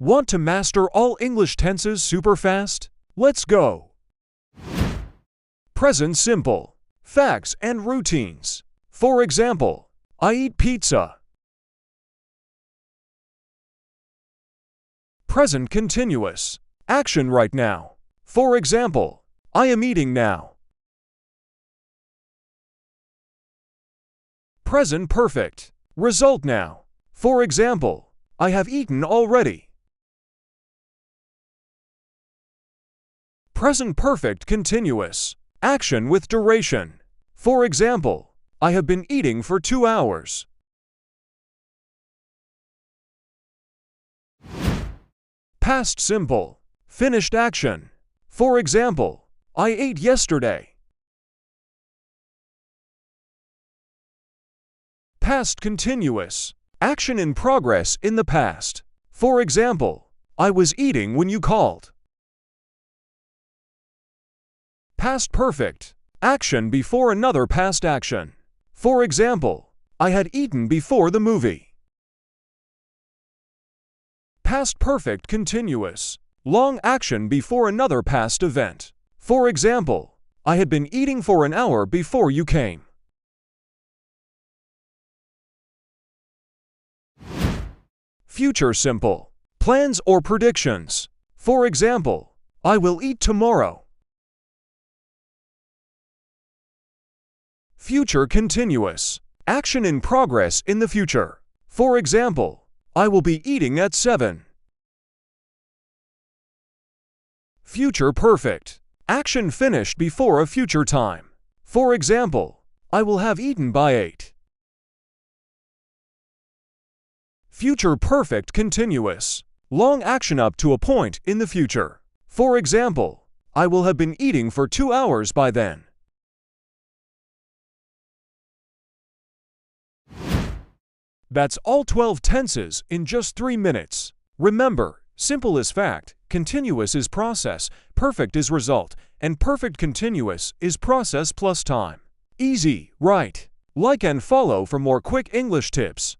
Want to master all English tenses super fast? Let's go! Present simple. Facts and routines. For example, I eat pizza. Present continuous. Action right now. For example, I am eating now. Present perfect. Result now. For example, I have eaten already. Present perfect continuous. Action with duration. For example, I have been eating for 2 hours. Past simple. Finished action. For example, I ate yesterday. Past continuous. Action in progress in the past. For example, I was eating when you called. Past perfect. Action before another past action. For example, I had eaten before the movie. Past perfect continuous. Long action before another past event. For example, I had been eating for an hour before you came. Future simple. Plans or predictions. For example, I will eat tomorrow. Future continuous. Action in progress in the future. For example, I will be eating at 7. Future perfect. Action finished before a future time. For example, I will have eaten by 8. Future perfect continuous. Long action up to a point in the future. For example, I will have been eating for 2 hours by then. That's all 12 tenses in just 3 minutes. Remember, simple is fact, continuous is process, perfect is result, and perfect continuous is process plus time. Easy, right? Like and follow for more quick English tips.